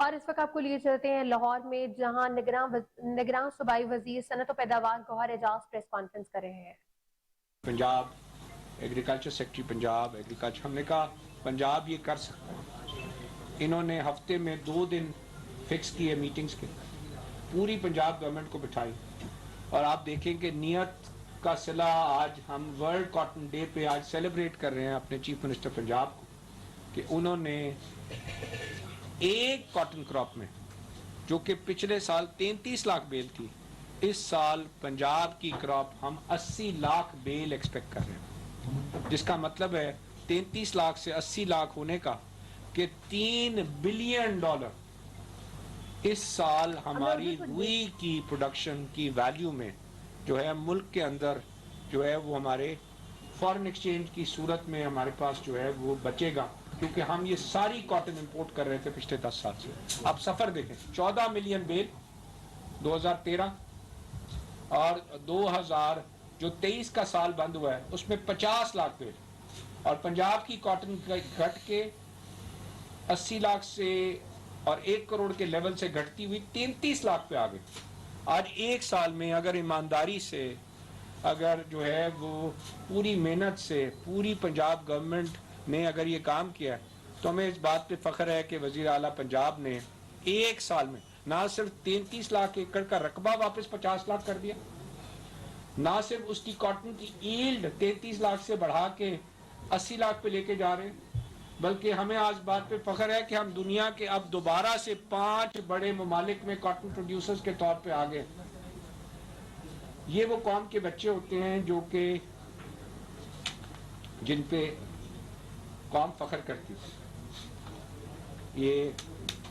اور اس وقت آپ کو لیے چلتے ہیں لاہور میں، جہاں نگراں صوبائی وزیر صنعت و پیداوار گوہر اعجاز پریس کانفرنس کر رہے ہیں۔ Punjab agriculture secretary Punjab agriculture, ہم نے کہا پنجاب یہ کر سکتا ہے۔ انہوں نے ہفتے میں 2 دن فکس کیے میٹنگز کے، پوری پنجاب گورنمنٹ کو بٹھائی، اور آپ دیکھیں کہ نیت کا صلہ آج ہم ورلڈ کاٹن ڈے پہ آج سیلیبریٹ کر رہے ہیں اپنے چیف منسٹر پنجاب کو، کہ انہوں نے ایک کاٹن کراپ میں جو کہ پچھلے سال 33 لاکھ بیل تھی، اس سال پنجاب کی کراپ ہم 80 لاکھ بیل ایکسپیکٹ کر رہے ہیں، جس کا مطلب ہے 33 لاکھ سے 80 لاکھ ہونے کا کہ $3 بلین اس سال ہماری روئی کی پروڈکشن کی ویلیو میں جو ہے ملک کے اندر جو ہے وہ ہمارے فارن ایکسچینج کی صورت میں ہمارے پاس جو ہے وہ بچے گا، کیونکہ ہم یہ ساری کاٹن امپورٹ کر رہے تھے پچھلے 10 سال سے۔ اب سفر دیکھیں، 14 ملین بیل 2013 اور 2000 جو 23 کا سال بند ہوا ہے اس میں 50 لاکھ بیل، اور پنجاب کی کاٹن گھٹ کے 80 لاکھ سے اور 1 کروڑ کے لیول سے گھٹتی ہوئی 33 لاکھ پہ آ گئی۔ آج ایک سال میں اگر ایمانداری سے، اگر جو ہے وہ پوری محنت سے پوری پنجاب گورنمنٹ نے اگر یہ کام کیا ہے تو ہمیں اس بات پہ فخر ہے کہ وزیر اعلیٰ پنجاب نے ایک سال میں نہ صرف 33 لاکھ ایکڑ کا رقبہ واپس 50 لاکھ کر دیا، نہ صرف اس کی کاٹن کی ایلڈ 33 لاکھ سے بڑھا کے 80 لاکھ پہ لے کے جا رہے ہیں، بلکہ ہمیں آج بات پہ فخر ہے کہ ہم دنیا کے اب دوبارہ سے 5 بڑے ممالک میں کاٹن پروڈیوسرز کے طور پہ آگے۔ یہ وہ قوم کے بچے ہوتے ہیں جو کہ جن پہ قوم فخر کرتی ہے۔ یہ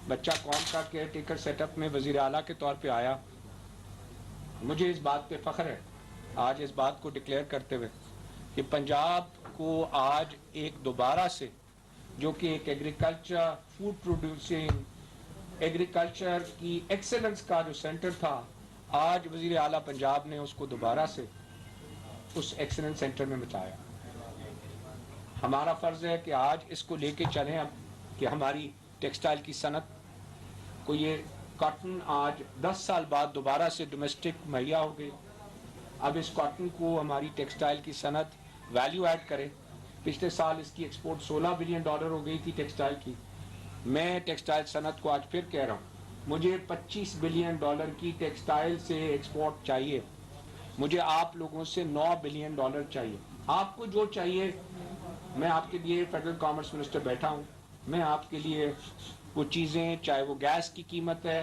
بچہ قوم کا کیئر ٹیکر سیٹ اپ میں وزیر اعلیٰ کے طور پہ آیا، مجھے اس بات پہ فخر ہے آج اس بات کو ڈکلیئر کرتے ہوئے کہ پنجاب کو آج ایک دوبارہ سے جو کہ ایک ایگریکلچر فوڈ پروڈیوسنگ ایگریکلچر کی ایکسلنس کا جو سینٹر تھا، آج وزیر اعلیٰ پنجاب نے اس کو دوبارہ سے اس ایکسلنس سینٹر میں بتایا۔ ہمارا فرض ہے کہ آج اس کو لے کے چلیں اب کہ ہماری ٹیکسٹائل کی صنعت کو یہ کاٹن آج 10 سال بعد دوبارہ سے ڈومیسٹک مہیا ہو گئی۔ اب اس کاٹن کو ہماری ٹیکسٹائل کی صنعت ویلیو ایڈ کرے۔ پچھلے سال اس کی ایکسپورٹ $16 بلین ہو گئی تھی ٹیکسٹائل کی۔ میں ٹیکسٹائل صنعت کو آج پھر کہہ رہا ہوں، مجھے $25 بلین کی ٹیکسٹائل سے ایکسپورٹ چاہیے، مجھے آپ لوگوں سے $9 بلین چاہیے۔ آپ کو جو چاہیے، میں آپ کے لیے فیڈرل کامرس منسٹر بیٹھا ہوں، میں آپ کے لیے وہ چیزیں، چاہے وہ گیس کی قیمت ہے،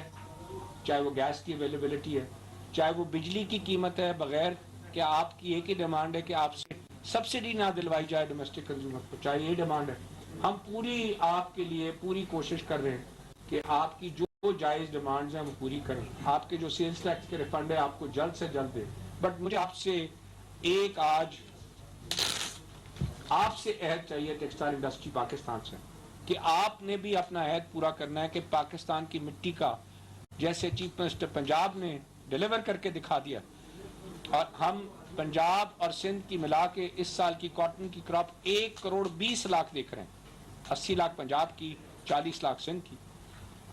چاہے وہ گیس کی اویلیبلٹی ہے، چاہے وہ بجلی کی قیمت ہے، بغیر کہ آپ کی ایک ہی ڈیمانڈ ہے کہ آپ سے سبسڈی نہ دلوائی جائے ڈومیسٹک کنزیومر کو، چاہے یہ ڈیمانڈ ہے۔ ہم پوری آپ کے لیے پوری کوشش کر رہے ہیں کہ آپ کی جو جائز ڈیمانڈز ہیں وہ پوری کریں، آپ کے جو سیلز ٹیکس کے ریفنڈ ہے آپ کو جلد سے جلد دیں۔ بٹ مجھے آپ سے ایک آج آپ سے عہد چاہیے ٹیکسٹائل انڈسٹری پاکستان سے، کہ آپ نے بھی اپنا عہد پورا کرنا ہے کہ پاکستان کی مٹی کا، جیسے چیف منسٹر پنجاب نے ڈیلیور کر کے دکھا دیا، اور ہم پنجاب اور سندھ کی ملا کے اس سال کی کاٹن کی کراپ 1 کروڑ 20 لاکھ دیکھ رہے ہیں، 80 لاکھ پنجاب کی، 40 لاکھ سندھ کی۔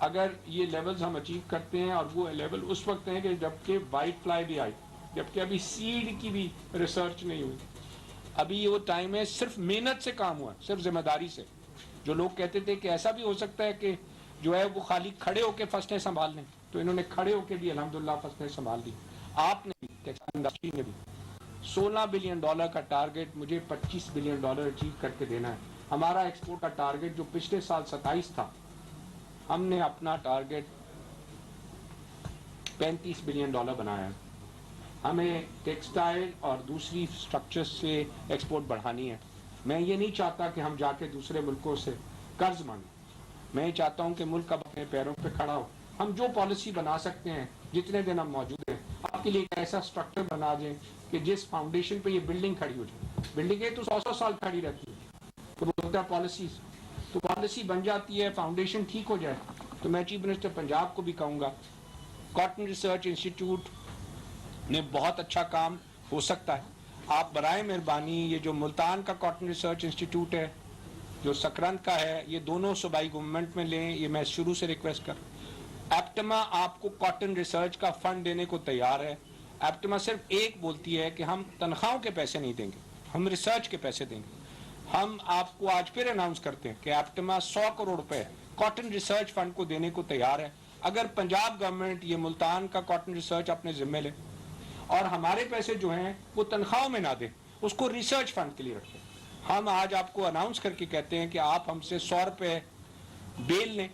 اگر یہ لیولز ہم اچیو کرتے ہیں، اور وہ لیول اس وقت ہیں کہ جبکہ وائٹ فلائی بھی آئی، جبکہ ابھی سیڈ کی بھی ریسرچ نہیں ہوئی، ابھی یہ وہ ٹائم ہے، صرف محنت سے کام ہوا، صرف ذمہ داری سے۔ جو لوگ کہتے تھے کہ ایسا بھی ہو سکتا ہے کہ جو ہے وہ خالی کھڑے ہو کے فصلیں سنبھال لیں، تو انہوں نے کھڑے ہو کے بھی الحمدللہ فصلیں سنبھال لی۔ آپ نے بھی، ٹیکسٹائل انڈسٹری نے بھی $16 بلین کا ٹارگٹ مجھے $25 بلین اچیو کر کے دینا ہے۔ ہمارا ایکسپورٹ کا ٹارگٹ جو پچھلے سال 27 تھا، ہم نے اپنا ٹارگٹ $35 بلین بنایا ہے۔ ہمیں ٹیکسٹائل اور دوسری سٹرکچر سے ایکسپورٹ بڑھانی ہے۔ میں یہ نہیں چاہتا کہ ہم جا کے دوسرے ملکوں سے قرض مانگیں، میں چاہتا ہوں کہ ملک اب اپنے پیروں پہ کھڑا ہو۔ ہم جو پالیسی بنا سکتے ہیں جتنے دن ہم موجود ہیں، آپ کے لیے ایک ایسا سٹرکچر بنا دیں کہ جس فاؤنڈیشن پہ یہ بلڈنگ کھڑی ہو جائے۔ بلڈنگیں تو 100 سال کھڑی رہتی ہیں، تو بولتا ہے پالیسیز، تو پالیسی بن جاتی ہے، فاؤنڈیشن ٹھیک ہو جائے۔ تو میں چیف منسٹر پنجاب کو بھی کہوں گا، کاٹن ریسرچ انسٹیٹیوٹ نے بہت اچھا کام ہو سکتا ہے، آپ برائے مہربانی یہ جو ملتان کا کاٹن ریسرچ انسٹیٹیوٹ ہے جو سکرانت کا ہے یہ دونوں صوبائی گورنمنٹ میں لیں, یہ میں شروع سے ریکویسٹ کر. ایپٹما آپ کو کاٹن ریسرچ کا فنڈ دینے کو تیار ہے. ایپٹما صرف ایک بولتی ہے کہ ہم تنخواہوں کے پیسے نہیں دیں گے, ہم ریسرچ کے پیسے دیں گے. ہم آپ کو آج پھر اناؤنس کرتے ہیں کہ ایپٹما 100 کروڑ روپے کاٹن ریسرچ فنڈ کو دینے کو تیار ہے. اگر پنجاب گورنمنٹ یہ ملتان کا کاٹن ریسرچ اپنے ذمے لے اور ہمارے پیسے جو ہیں وہ تنخواہوں میں نہ دیں, اس کو ریسرچ فنڈ کے لیے رکھیں. ہم آج آپ کو اناؤنس کر کے کہتے ہیں کہ آپ ہم سے 100 روپے بیل لیں,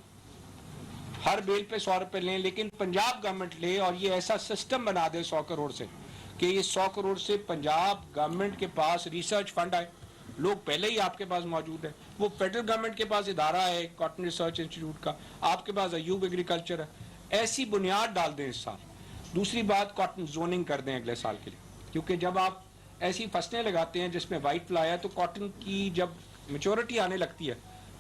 ہر بیل پہ 100 روپے لیں, لیکن پنجاب گورنمنٹ لے اور یہ ایسا سسٹم بنا دے 100 کروڑ سے کہ یہ 100 کروڑ سے پنجاب گورنمنٹ کے پاس ریسرچ فنڈ آئے. لوگ پہلے ہی آپ کے پاس موجود ہیں, وہ فیڈرل گورنمنٹ کے پاس ادارہ ہے کاٹن ریسرچ انسٹیٹیوٹ کا, آپ کے پاس ایوب ایگریکلچر ہے. ایسی بنیاد ڈال دیں اس سال. دوسری بات, کاٹن زوننگ کر دیں اگلے سال کے لیے, کیونکہ جب آپ ایسی فصلیں لگاتے ہیں جس میں وائٹ فلائی ہے تو کاٹن کی جب میچورٹی آنے لگتی ہے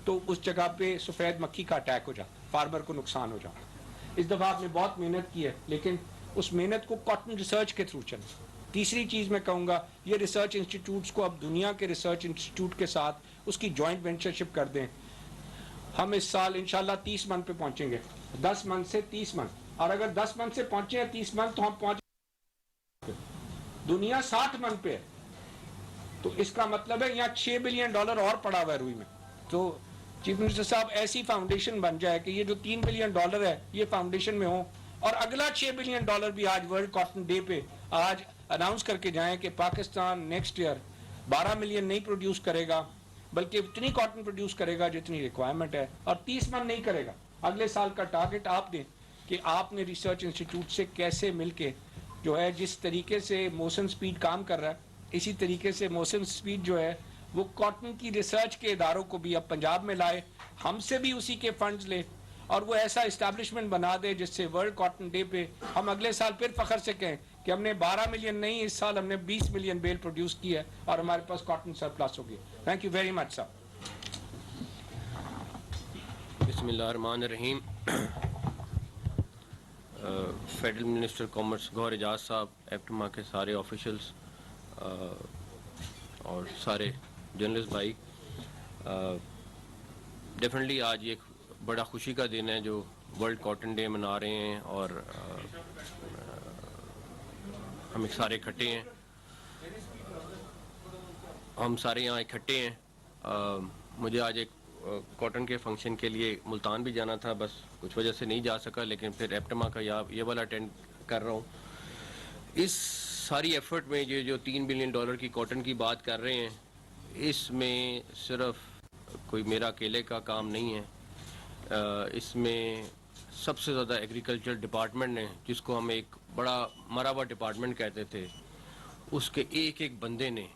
تو اس جگہ پہ سفید مکھی کا اٹیک ہو جاتا, فارمر کو نقصان ہو جاتا. اس دفعہ آپ نے بہت محنت کی ہے, لیکن اس محنت کو کاٹن ریسرچ کے تھرو چلے. تیسری چیز میں کہوں گا, یہ ریسرچ انسٹیٹیوٹس کو اب دنیا کے ریسرچ انسٹیٹیوٹ کے ساتھ اس کی جوائنٹ وینچرشپ کر دیں. ہم اس سال انشاءاللہ 30 من پہ پہنچیں گے, 10 من سے 30 من, اور اگر 10 من سے پہنچے ہیں 30 من تو ہم پہنچ, دنیا 60 من پہ ہے, تو اس کا مطلب ہے یہاں $6 بلین اور پڑا ہوا ہے روئی میں. تو چیف منسٹر صاحب ایسی فاؤنڈیشن بن جائے کہ یہ جو $3 بلین ہے یہ فاؤنڈیشن میں ہو, اور اگلا $6 بلین بھی آج ورلڈ کاٹن ڈے پہ آج اناؤنس کر کے جائیں کہ پاکستان نیکسٹ ایئر 12 ملین نہیں پروڈیوس کرے گا بلکہ اتنی کاٹن پروڈیوس کرے گا جتنی ریکوائرمنٹ ہے, اور 30 من نہیں کرے گا. اگلے سال کا ٹارگٹ آپ دیں کہ آپ نے ریسرچ انسٹیٹیوٹ سے کیسے مل کے جو ہے, جس طریقے سے موسن سپیڈ کام کر رہا ہے اسی طریقے سے موسن سپیڈ جو ہے وہ کاٹن کی ریسرچ کے اداروں کو بھی اب پنجاب میں لائے, ہم سے بھی اسی کے فنڈز لے, اور وہ ایسا اسٹیبلشمنٹ بنا دے جس سے ورلڈ کاٹن ڈے پہ ہم اگلے سال پھر فخر سے کہیں کہ ہم نے 12 ملین نہیں, اس سال ہم نے 20 ملین بیل پروڈیوس کی ہے اور ہمارے پاس کاٹن سرپلس ہو گیا. تھینک یو ویری مچ سر. بسم اللہ الرحمن الرحیم. فیڈرل منسٹر کامرس گوہر اعجاز صاحب, ایپٹما کے سارے آفیشلز اور سارے جرنلسٹ بھائی, ڈیفینیٹلی آج ایک بڑا خوشی کا دن ہے جو ورلڈ کاٹن ڈے منا رہے ہیں, اور ہم ایک سارے اکٹھے ہیں, ہم سارے یہاں اکٹھے ہیں. مجھے آج ایک کاٹن کے فنکشن کے لیے ملتان بھی جانا تھا, بس کچھ وجہ سے نہیں جا سکا, لیکن پھر ایپٹما کا یہ والا اٹینڈ کر رہا ہوں. اس ساری ایفرٹ میں یہ جو $3 بلین کی کاٹن کی بات کر رہے ہیں, اس میں صرف کوئی میرا اکیلے کا کام نہیں ہے. اس میں سب سے زیادہ ایگریکلچر ڈپارٹمنٹ نے, جس کو ہم ایک بڑا مرا ہوا ڈپارٹمنٹ کہتے تھے, اس کے ایک ایک بندے نے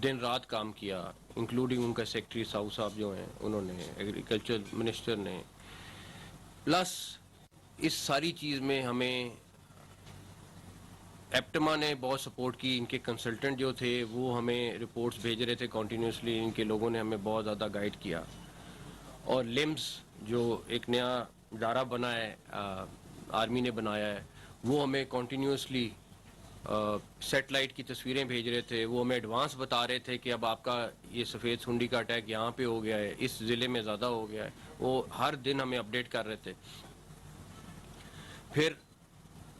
دن رات کام کیا, انکلوڈنگ ان کا سیکٹری ساؤ صاحب جو ہیں, انہوں نے, ایگریکلچر منسٹر نے, پلس اس ساری چیز میں ہمیں ایپٹما نے بہت سپورٹ کی. ان کے کنسلٹنٹ جو تھے وہ ہمیں رپورٹس بھیج رہے تھے کنٹینیوسلی, ان کے لوگوں نے ہمیں بہت زیادہ گائیڈ کیا. اور لمز جو ایک نیا ادارہ بنا ہے, آرمی نے بنایا ہے, وہ ہمیں کنٹینیوسلی سیٹلائٹ کی تصویریں بھیج رہے تھے, وہ ہمیں ایڈوانس بتا رہے تھے کہ اب آپ کا یہ سفید سنڈی کا اٹیک یہاں پہ ہو گیا ہے, اس ضلع میں زیادہ ہو گیا ہے, وہ ہر دن ہمیں اپڈیٹ کر رہے تھے. پھر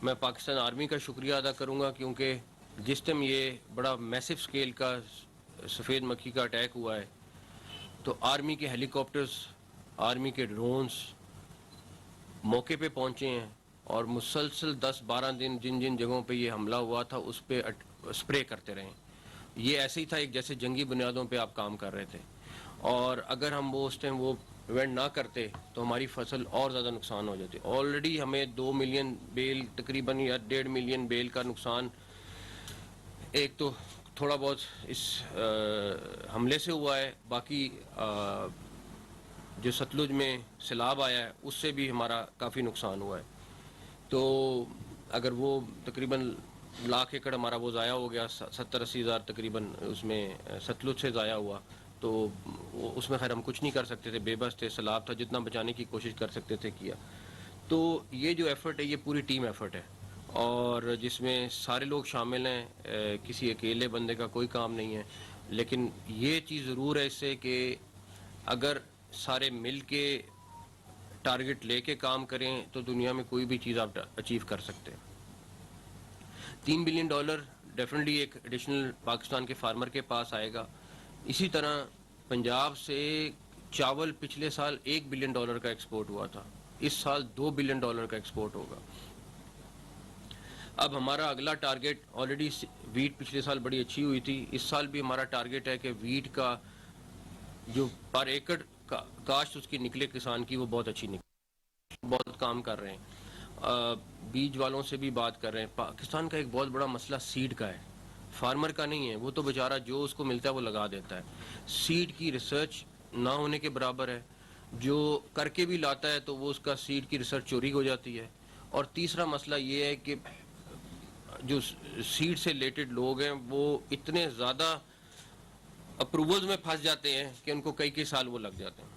میں پاکستان آرمی کا شکریہ ادا کروں گا, کیونکہ جس ٹائم یہ بڑا میسو سکیل کا سفید مکھی کا اٹیک ہوا ہے تو آرمی کے ہیلی کاپٹرز, آرمی کے ڈرونز موقع پہ پہنچے ہیں, اور مسلسل 10-12 دن جن جن جگہوں پہ یہ حملہ ہوا تھا اس پہ اسپرے کرتے رہے. یہ ایسے ہی تھا ایک جیسے جنگی بنیادوں پہ آپ کام کر رہے تھے, اور اگر ہم وہ اس ٹائم وہ ایونٹ نہ کرتے تو ہماری فصل اور زیادہ نقصان ہو جاتی. آلریڈی ہمیں 2 ملین بیل تقریباً یا 1.5 ملین بیل کا نقصان ایک تو تھوڑا بہت اس حملے سے ہوا ہے, باقی جو ستلج میں سیلاب آیا ہے اس سے بھی ہمارا کافی نقصان ہوا ہے. تو اگر وہ تقریباً 1,00,000 ایکڑ ہمارا وہ ضائع ہو گیا, 70-80 ہزار تقریباً اس میں ستلج سے ضائع ہوا, تو اس میں خیر ہم کچھ نہیں کر سکتے تھے, بے بس تھے, سیلاب تھا, جتنا بچانے کی کوشش کر سکتے تھے کیا. تو یہ جو ایفرٹ ہے یہ پوری ٹیم ایفرٹ ہے, اور جس میں سارے لوگ شامل ہیں, کسی اکیلے بندے کا کوئی کام نہیں ہے. لیکن یہ چیز ضرور ہے اس سے کہ اگر سارے مل کے ٹارگٹ لے کے کام کریں تو دنیا میں کوئی بھی چیز آپ اچیو کر سکتے ہیں. $3 بلین ڈیفینیٹلی ایک ایڈیشنل پاکستان کے فارمر کے پاس آئے گا. اسی طرح پنجاب سے چاول پچھلے سال $1 بلین کا ایکسپورٹ ہوا تھا, اس سال $2 بلین کا ایکسپورٹ ہوگا. اب ہمارا اگلا ٹارگٹ, آلریڈی ویٹ پچھلے سال بڑی اچھی ہوئی تھی, اس سال بھی ہمارا ٹارگٹ ہے کہ ویٹ کا جو پر ایکڑ کاشت اس کی نکلے کسان کی وہ بہت اچھی نکلے. بہت کام کر رہے ہیں, بیج والوں سے بھی بات کر رہے ہیں. پاکستان کا ایک بہت بڑا مسئلہ سیڈ کا ہے, فارمر کا نہیں ہے. وہ تو بیچارہ جو اس کو ملتا ہے وہ لگا دیتا ہے. سیڈ کی ریسرچ نہ ہونے کے برابر ہے. جو کر کے بھی لاتا ہے تو وہ اس کا سیڈ کی ریسرچ چوری ہو جاتی ہے. اور تیسرا مسئلہ یہ ہے کہ جو سیڈ سے ریلیٹڈ لوگ ہیں وہ اتنے زیادہ اپروولز میں پھنس جاتے ہیں کہ ان کو کئی سال وہ لگ جاتے ہیں.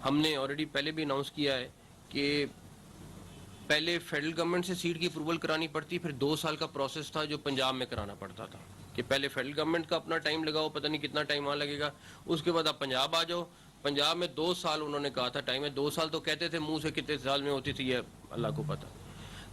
ہم نے آلریڈی پہلے بھی اناؤنس کیا ہے کہ پہلے فیڈرل گورنمنٹ سے سیڈ کی اپروول کرانی پڑتی, پھر 2 سال کا پروسیس تھا جو پنجاب میں کرانا پڑتا تھا کہ پہلے فیڈرل گورنمنٹ کا اپنا ٹائم لگاؤ, پتہ نہیں کتنا ٹائم وہاں لگے گا, اس کے بعد آپ پنجاب آ جاؤ. پنجاب میں 2 سال انہوں نے کہا تھا ٹائم ہے, 2 سال تو کہتے تھے, منہ سے کتنے سال میں ہوتی تھی یہ اللہ کو پتہ.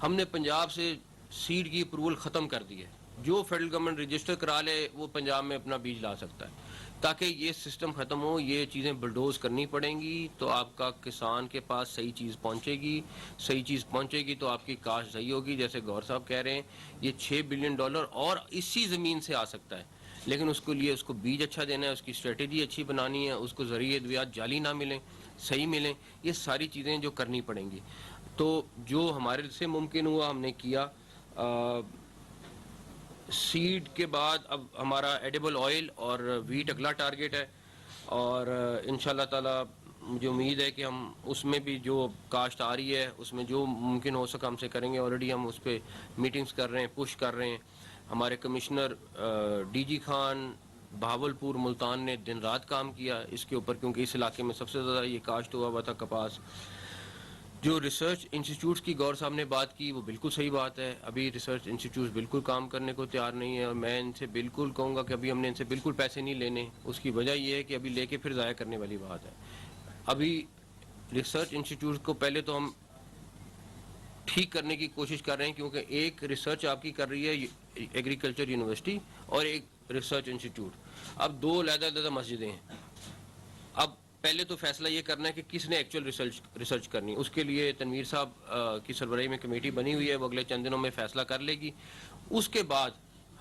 ہم نے پنجاب سے سیڈ کی اپروول ختم کر دی ہے. جو فیڈرل گورنمنٹ رجسٹر کرا لے وہ پنجاب میں اپنا بیج لا سکتا ہے. تاکہ یہ سسٹم ختم ہو, یہ چیزیں بلڈوز کرنی پڑیں گی تو آپ کا کسان کے پاس صحیح چیز پہنچے گی. صحیح چیز پہنچے گی تو آپ کی کاشت صحیح ہوگی. جیسے گور صاحب کہہ رہے ہیں یہ $6 بلین اور اسی زمین سے آ سکتا ہے, لیکن اس کے لیے اس کو بیج اچھا دینا ہے, اس کی اسٹریٹجی اچھی بنانی ہے, اس کو ذریعے ادویات جعلی نہ ملیں, صحیح ملیں. یہ ساری چیزیں جو کرنی پڑیں گی. تو جو ہمارے سے ممکن ہوا ہم نے کیا. سیڈ کے بعد اب ہمارا ایڈیبل آئل اور ویٹ اگلا ٹارگٹ ہے, اور انشاءاللہ تعالی مجھے امید ہے کہ ہم اس میں بھی جو کاشت آ رہی ہے اس میں جو ممکن ہو سکا ہم سے کریں گے. آلریڈی ہم اس پہ میٹنگز کر رہے ہیں, پش کر رہے ہیں. ہمارے کمشنر ڈی جی خان بہاولپور ملتان نے دن رات کام کیا اس کے اوپر, کیونکہ اس علاقے میں سب سے زیادہ یہ کاشت ہوا تھا کپاس. جو ریسرچ انسٹیٹیوٹس کی گور صاحب نے بات کی وہ بالکل صحیح بات ہے. ابھی ریسرچ انسٹیٹیوٹس بالکل کام کرنے کو تیار نہیں ہے, اور میں ان سے بالکل کہوں گا کہ ابھی ہم نے ان سے بالکل پیسے نہیں لینے. اس کی وجہ یہ ہے کہ ابھی لے کے پھر ضائع کرنے والی بات ہے. ابھی ریسرچ انسٹیٹیوٹس کو پہلے تو ہم ٹھیک کرنے کی کوشش کر رہے ہیں, کیونکہ ایک ریسرچ آپ کی کر رہی ہے ایگریکلچر یونیورسٹی اور ایک ریسرچ انسٹیٹیوٹ. اب 2 علیحدہ مسجدیں ہیں. اب پہلے تو فیصلہ یہ کرنا ہے کہ کس نے ایکچوئل ریسرچ کرنی. اس کے لیے تنویر صاحب کی سربراہی میں کمیٹی بنی ہوئی ہے, وہ اگلے چند دنوں میں فیصلہ کر لے گی. اس کے بعد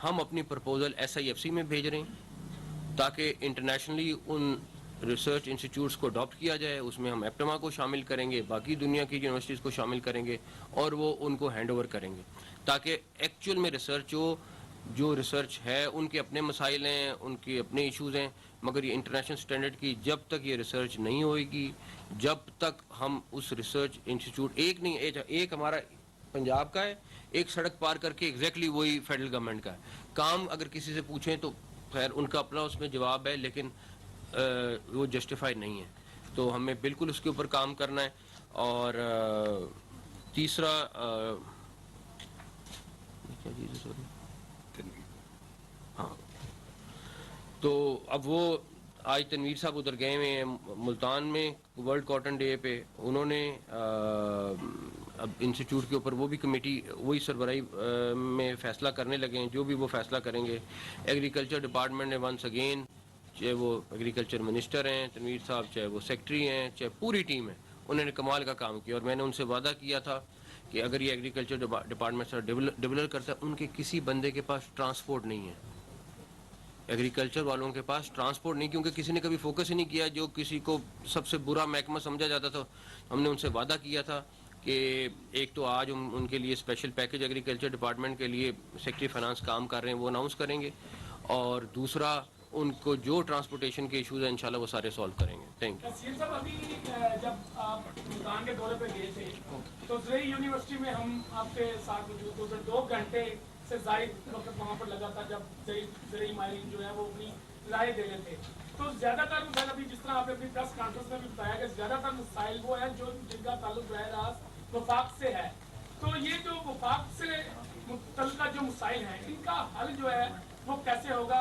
ہم اپنی پرپوزل SIFC میں بھیج رہے ہیں تاکہ انٹرنیشنلی ان ریسرچ انسٹیٹیوٹس کو اڈاپٹ کیا جائے. اس میں ہم ایپٹما کو شامل کریں گے, باقی دنیا کی یونیورسٹیز کو شامل کریں گے, اور وہ ان کو ہینڈ اوور کریں گے تاکہ ایکچوئل میں ریسرچ ہو. جو ریسرچ ہے ان کے اپنے مسائل ہیں, ان کے اپنے ایشوز ہیں, مگر یہ انٹرنیشنل سٹینڈرڈ کی جب تک یہ ریسرچ نہیں ہوئے گی, جب تک ہم اس ریسرچ انسٹیٹیوٹ ایک ہمارا پنجاب کا ہے, ایک سڑک پار کر کے ایگزیکٹلی وہی فیڈرل گورنمنٹ کا ہے. کام اگر کسی سے پوچھیں تو خیر ان کا اپنا اس میں جواب ہے, لیکن وہ جسٹیفائی نہیں ہے. تو ہمیں بالکل اس کے اوپر کام کرنا ہے. اور تیسرا ہاں, تو اب وہ آج تنویر صاحب ادھر گئے ہوئے ہیں ملتان میں ورلڈ کاٹن ڈے پہ. انہوں نے اب انسٹیٹیوٹ کے اوپر وہ بھی کمیٹی وہی سربراہی میں فیصلہ کرنے لگے ہیں, جو بھی وہ فیصلہ کریں گے. ایگریکلچر ڈپارٹمنٹ نے ونس اگین, چاہے وہ ایگریکلچر منسٹر ہیں تنویر صاحب, چاہے وہ سیکٹری ہیں, چاہے پوری ٹیم ہے, انہوں نے کمال کا کام کیا. اور میں نے ان سے وعدہ کیا تھا کہ اگر یہ ایگریکلچر ڈپارٹمنٹ سے ڈیولپ کرتا ہے, ان کے کسی بندے کے پاس ٹرانسپورٹ نہیں ہے. ایگریکلچر والوں کے پاس ٹرانسپورٹ نہیں, کیونکہ کسی نے کبھی فوکس ہی نہیں کیا. جو کسی کو سب سے برا محکمہ سمجھا جاتا تھا, ہم نے ان سے وعدہ کیا تھا کہ ایک تو آج ان کے لیے اسپیشل پیکج ایگریکلچر ڈپارٹمنٹ کے لیے سیکٹری فائنانس کام کر رہے ہیں, وہ اناؤنس کریں گے. اور دوسرا ان کو جو ٹرانسپورٹیشن کے ایشوز ہیں انشاءاللہ وہ سارے سالو کریں گے. Thank you. سید صاحب, ابھی جب آپ ملتان کے دورے پہ گئے تھے تو زرعی یونیورسٹی میں ہم آپ کے ساتھ موجود تھے. 2 گھنٹے سے زائد وقت وہاں پر لگا تھا جب زرعی ماہرین جو ہے وہ اپنی رائے دے رہے تھے. تو زیادہ تر مسائل, ابھی جس طرح آپ نے اپنی پریس کانفرنس میں بھی بتایا کہ زیادہ تر مسائل وہ ہیں جو جن کا تعلق براہ راست وفاق سے ہے. تو یہ جو وفاق سے متعلقہ جو مسائل ہیں ان کا حل جو ہے وہ کیسے ہوگا,